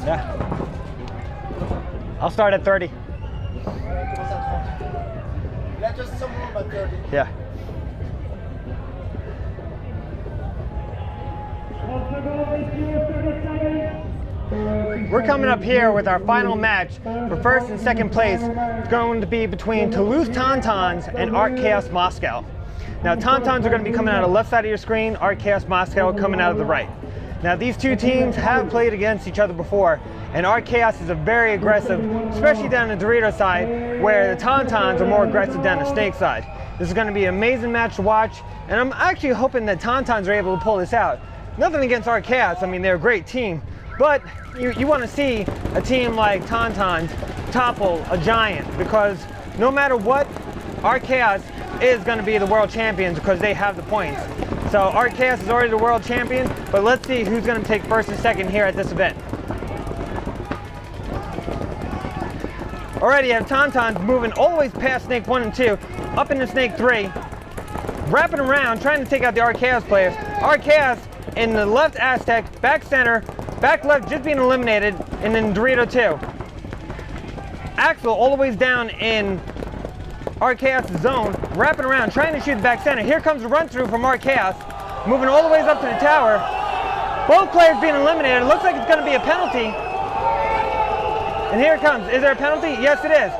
Yeah. I'll start at 30. Yeah, just some room at 30. Yeah. We're coming up here with our final match for first and second place. It's going to be between Toulouse Tontons and Art Chaos Moscow. Now, Tontons are going to be coming out of the left side of your screen, Art Chaos Moscow coming out of the right. Now, these two teams have played against each other before, and Art Chaos is a very aggressive, especially down the Dorito side, where the Tontons are more aggressive down the Snake side. This is going to be an amazing match to watch, and I'm actually hoping that Tontons are able to pull this out. Nothing against Art Chaos, I mean, they're a great team, but you want to see a team like Tontons topple a giant, because no matter what, Art Chaos is going to be the world champions because they have the points. So Art Chaos is already the world champion, but let's see who's going to take first and second here at this event. Already you have Tontons moving all the way past Snake 1 and 2, up into Snake 3, wrapping around, trying to take out the Art Chaos players. Art Chaos in the left Aztec, back center, back left just being eliminated, and then Dorito 2. Axel all the way down in Art Chaos' zone, wrapping around, trying to shoot the back center. Here comes the run through from Art Chaos, moving all the way up to the tower. Both players being eliminated. It looks like it's going to be a penalty. And here it comes. Is there a penalty? Yes, it is.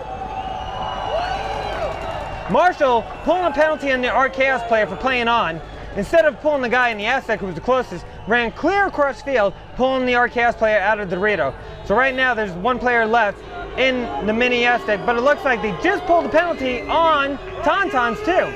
Marshall pulling a penalty on the Art Chaos player for playing on. Instead of pulling the guy in the Aztec who was the closest, ran clear across field, pulling the Art Chaos player out of the Dorito. So right now there's one player left in the mini Aztec, but it looks like they just pulled a penalty on Tontons too.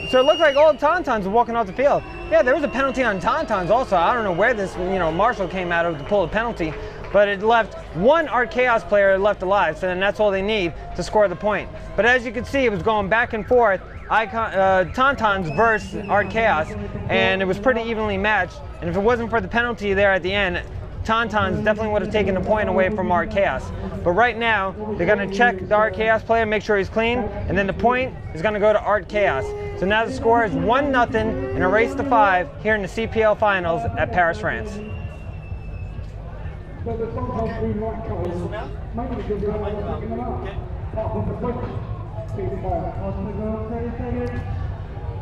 So it looks like all Tontons are walking off the field. Yeah, there was a penalty on Tontons also. I don't know where this, Marshall came out of to pull a penalty, but it left one Art Chaos player left alive, so then that's all they need to score the point. But as you can see, it was going back and forth, Tontons versus Art Chaos, and it was pretty evenly matched. And if it wasn't for the penalty there at the end, Tontons definitely would have taken the point away from Art Chaos. But right now, they're going to check the Art Chaos player, make sure he's clean, and then the point is going to go to Art Chaos. So now the score is 1-0 in a race to 5 here in the CPL Finals at Paris, France.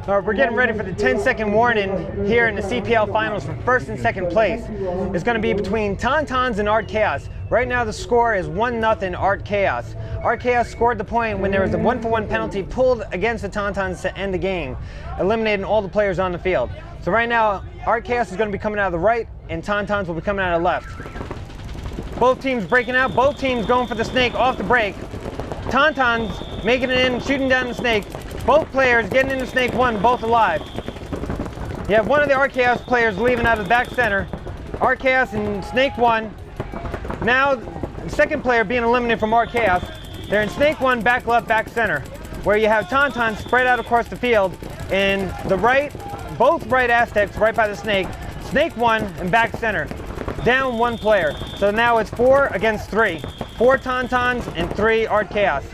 All right, we're getting ready for the 10-second warning here in the CPL Finals for first and second place. It's going to be between Tontons and Art Chaos. Right now the score is 1-0 Art Chaos. Art Chaos scored the point when there was a 1-for-1 penalty pulled against the Tontons to end the game, eliminating all the players on the field. So right now Art Chaos is going to be coming out of the right and Tontons will be coming out of the left. Both teams breaking out, both teams going for the snake off the break. Tontons making it in, shooting down the snake. Both players getting into Snake 1, both alive. You have one of the Art Chaos players leaving out of the back center. Art Chaos and Snake 1. Now, the second player being eliminated from Art Chaos. They're in Snake 1, back left, back center, where you have Tontons spread out across the field. In the right, both right Aztecs right by the snake. Snake 1 and back center. Down one player. So now it's 4 against 3. 4 Tontons and 3 Art Chaos.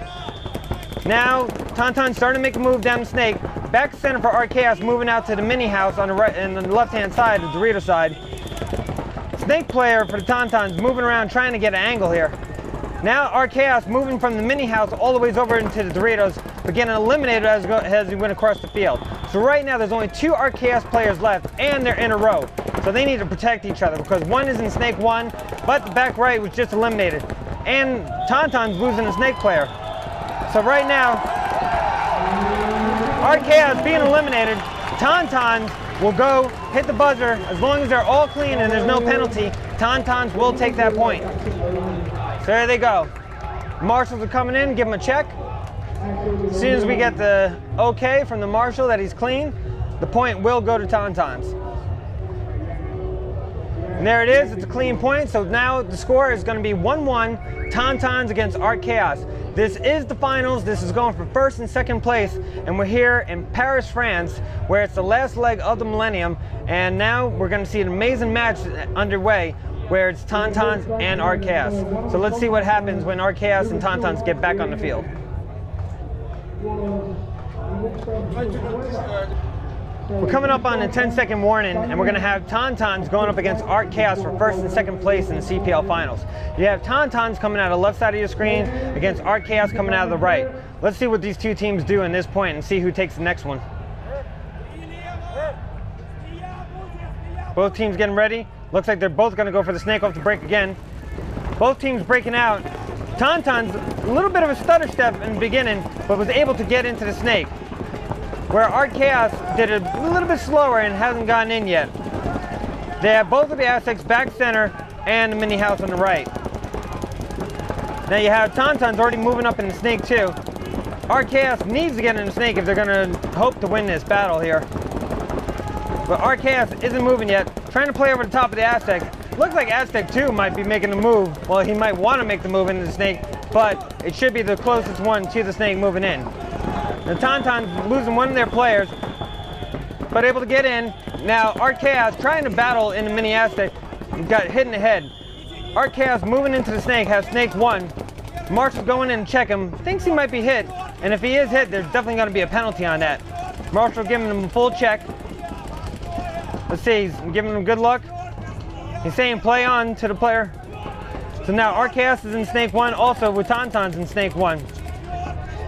Now, Tontons starting to make a move down the snake. Back center for Art Chaos, moving out to the mini house on the right and the left-hand side, the Dorito side. Snake player for the Tontons moving around, trying to get an angle here. Now Art Chaos moving from the mini house all the way over into the Doritos, but getting eliminated as he went across the field. So right now there's only 2 Art Chaos players left, and they're in a row. So they need to protect each other because one is in Snake 1, but the back right was just eliminated. And Tontons losing a snake player. So right now, Art Chaos being eliminated. Tontons will go hit the buzzer. As long as they're all clean and there's no penalty, Tontons will take that point. So there they go. Marshals are coming in, give him a check. As soon as we get the okay from the marshal that he's clean, the point will go to Tontons. And there it is, it's a clean point. So now the score is going to be 1-1, Tontons against Art Chaos. This is the finals. This is going for first and second place, and we're here in Paris, France, where it's the last leg of the Millennium, and now we're going to see an amazing match underway where it's Tontons and Art Chaos. So let's see what happens when Art Chaos and Tontons get back on the field. We're coming up on a 10-second warning, and we're going to have Tontons going up against Art Chaos for first and second place in the CPL finals. You have Tontons coming out of the left side of your screen against Art Chaos coming out of the right. Let's see what these two teams do in this point and see who takes the next one. Both teams getting ready. Looks like they're both going to go for the snake off the break again. Both teams breaking out. Tontons, a little bit of a stutter step in the beginning, but was able to get into the snake, where Art Chaos did it a little bit slower and hasn't gotten in yet. They have both of the Aztecs back center and the mini house on the right. Now you have Tontons already moving up in the snake too. Art Chaos needs to get in the snake if they're going to hope to win this battle here. But Art Chaos isn't moving yet, trying to play over the top of the Aztec. Looks like Aztec 2 might be making the move. Well, he might want to make the move into the snake, but it should be the closest one to the snake moving in. The Tontons losing one of their players, but able to get in. Now Art Chaos trying to battle in the mini Aztec, got hit in the head. Art Chaos moving into the snake, has snake 1. Marshall's going in and check him, thinks he might be hit, and if he is hit, there's definitely going to be a penalty on that. Marshall giving him a full check. Let's see, he's giving him good luck. He's saying play on to the player. So now Art Chaos is in snake 1, also with Tontons in snake 1.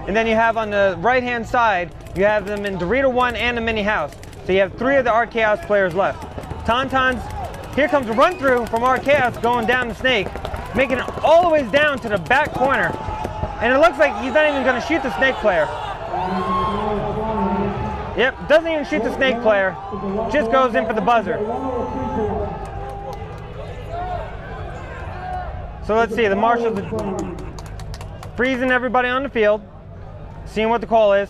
And then you have on the right-hand side, you have them in Dorito 1 and the mini house. So you have 3 of the Art Chaos players left. Tontons, here comes a run-through from Art Chaos going down the snake, making it all the way down to the back corner. And it looks like he's not even going to shoot the snake player. Yep, doesn't even shoot the snake player, just goes in for the buzzer. So let's see, the marshals are freezing everybody on the field, seeing what the call is.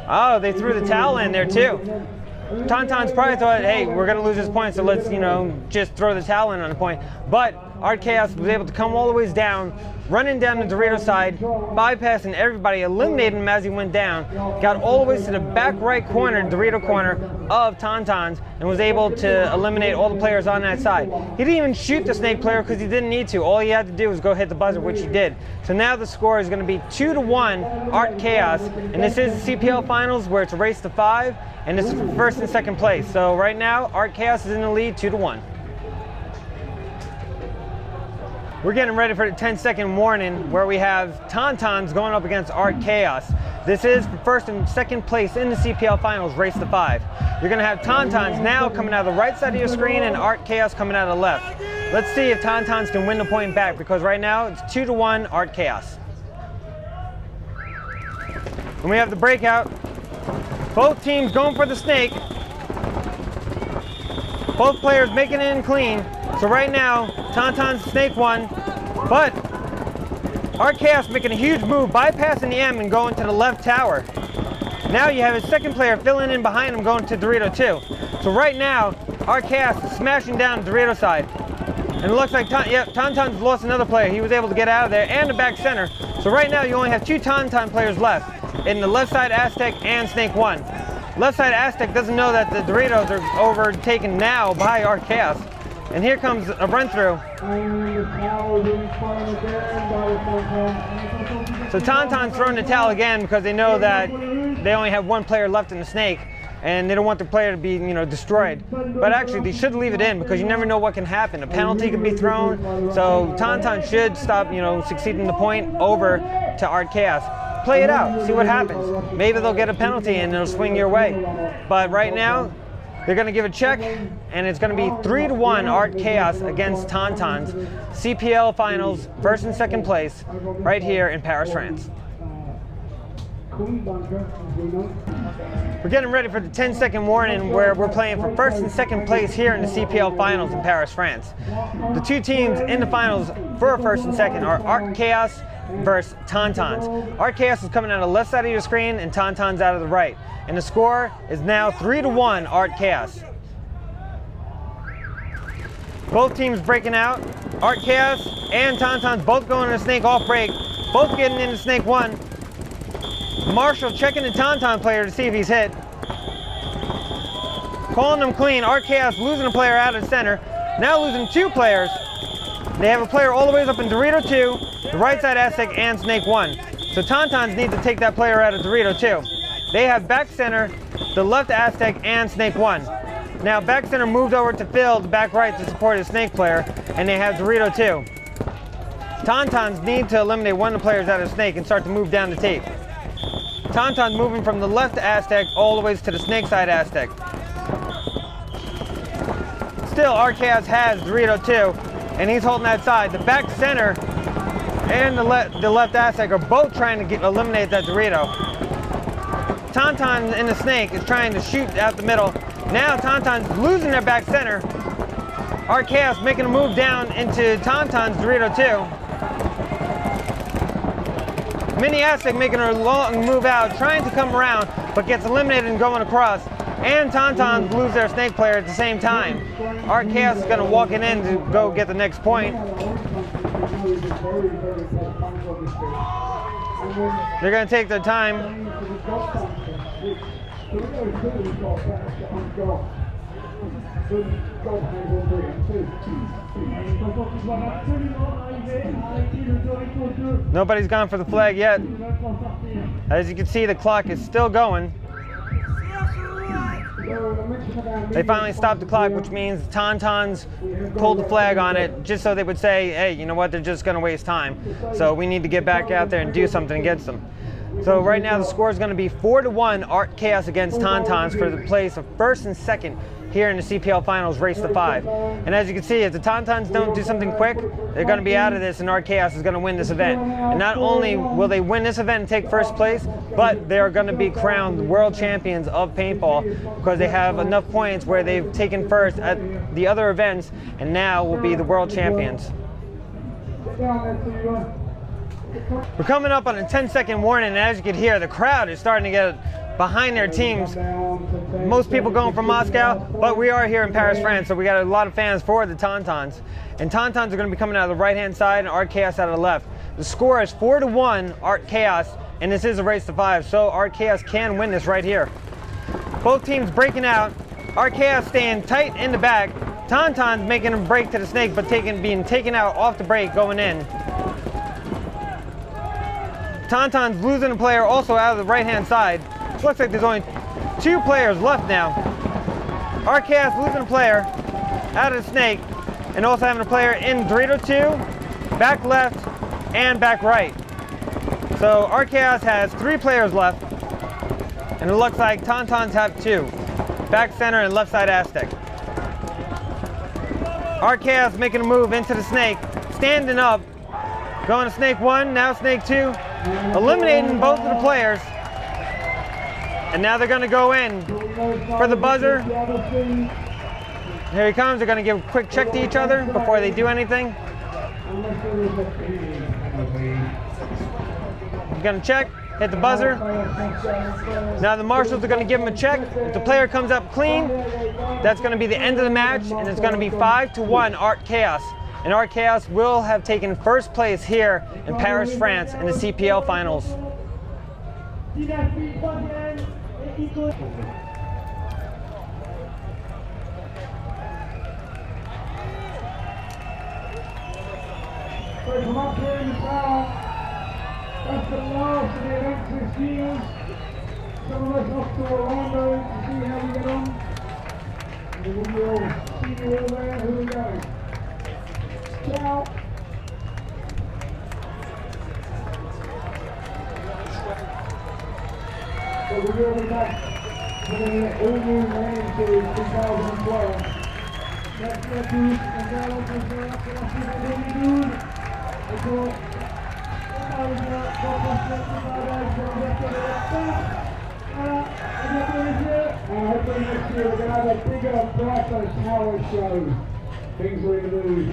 Oh, they threw the towel in there too. Tontons probably thought, hey, we're going to lose this point, so let's, just throw the towel in on the point. But Art Chaos was able to come all the way down, running down the Dorito side, bypassing everybody, eliminating him as he went down, got all the way to the back right corner, Dorito corner of Tontons, and was able to eliminate all the players on that side. He didn't even shoot the snake player because he didn't need to. All he had to do was go hit the buzzer, which he did. So now the score is going to be 2-1 Art Chaos, and this is the CPL finals where it's a race to 5, and this is for first and second place. So right now, Art Chaos is in the lead, 2-1. We're getting ready for the 10-second warning where we have Tontons going up against Art Chaos. This is for first and second place in the CPL finals, race to 5. You're going to have Tontons now coming out of the right side of your screen and Art Chaos coming out of the left. Let's see if Tontons can win the point back, because right now it's 2-1 Art Chaos. And we have the breakout. Both teams going for the snake. Both players making it in clean. So right now, Tontons snake 1, but Art Chaos making a huge move, bypassing the M and going to the left tower. Now you have his second player filling in behind him, going to Dorito 2. So right now, Art Chaos is smashing down the Dorito side. And it looks like, Tontons lost another player. He was able to get out of there, and the back center. So right now you only have 2 Tonton players left, in the left side Aztec and snake 1. Left side Aztec doesn't know that the Doritos are overtaken now by Art Chaos. And here comes a run through. So Tonton's throwing the towel again because they know that they only have 1 player left in the snake, and they don't want the player to be, destroyed. But actually, they should leave it in because you never know what can happen. A penalty can be thrown, so Tonton should stop, succeeding the point over to Art Chaos. Play it out, see what happens. Maybe they'll get a penalty and it'll swing your way. But right now, they're going to give a check, and it's going to be 3-1 Art Chaos against Tontons. CPL finals, first and second place, right here in Paris, France. We're getting ready for the 10-second warning where we're playing for first and second place here in the CPL finals in Paris, France. The 2 teams in the finals for first and second are Art Chaos versus Tontons. Art Chaos is coming out of the left side of your screen and Tontons out of the right. And the score is now 3-1 Art Chaos. Both teams breaking out. Art Chaos and Tontons both going to snake off break. Both getting into snake 1. Marshall checking the Tonton player to see if he's hit. Calling them clean. Art Chaos losing a player out of center. Now losing 2 players. They have a player all the way up in Dorito 2, the right side Aztec, and snake 1. So Tontons need to take that player out of Dorito too. They have back center, the left Aztec, and Snake 1. Now back center moved over to field back right to support his Snake player, and they have Dorito too. Tontons need to eliminate one of the players out of Snake and start to move down the tape. Tontons moving from the left Aztec all the way to the Snake side Aztec. Still, RKS has Dorito too, and he's holding that side. The back center and the left Aztec are both trying to eliminate that Dorito. Tonton in the Snake is trying to shoot out the middle. Now Tonton's losing their back center. RKS making a move down into Tonton's Dorito too. Mini Aztec making a long move out, trying to come around, but gets eliminated and going across. And Tontons lose their Snake player at the same time. RKS is going to walk it in to go get the next point. They're going to take their time. Nobody's gone for the flag yet. As you can see, the clock is still going. They finally stopped the clock, which means Tontons pulled the flag on it just so they would say, hey, you know what, they're just going to waste time. So we need to get back out there and do something against them. So right now the score is going to be 4-1 Art Chaos against Tontons for the place of first and second here in the CPL Finals Race to 5. And as you can see, if the Tontons don't do something quick, they're going to be out of this, and Art Chaos is going to win this event. And not only will they win this event and take first place, but they are going to be crowned world champions of paintball because they have enough points where they've taken first at the other events and now will be the world champions. We're coming up on a 10-second warning, and as you can hear, the crowd is starting to get behind their teams. Most people going from Moscow, but we are here in Paris, France, so we got a lot of fans for the Tontons. And Tontons are going to be coming out of the right-hand side and Art Chaos out of the left. The score is 4-1 Art Chaos, and this is a race to 5, so Art Chaos can win this right here. Both teams breaking out. Art Chaos staying tight in the back. Tontons making a break to the Snake, but being taken out off the break going in. Tontons losing a player also out of the right-hand side. Looks like there's only 2 players left now. Art Chaos losing a player out of the Snake, and also having a player in Dorito 2, back left, and back right. So Art Chaos has 3 players left, and it looks like Tontons have 2, back center and left side Aztec. Art Chaos making a move into the Snake, standing up, going to Snake 1, now Snake 2, eliminating both of the players. And now they're going to go in for the buzzer. Here he comes. They're going to give a quick check to each other before they do anything. He's going to check, hit the buzzer. Now the marshals are going to give him a check. If the player comes up clean, that's going to be the end of the match, and it's going to be 5-1 Art Chaos. And Art Chaos will have taken first place here in Paris, France in the CPL Finals. So from up here in the crowd, that's the last of the events this year. Some of us off to Orlando to see how we get on. And we will see you all there. Here we go. Ciao. So we will be back for the all-new Millennium Series 2012. That's the truth, and now we'll go for after that season. And so, I was hopefully next year we're going to have a bigger, brighter, power show. Things are in the mood.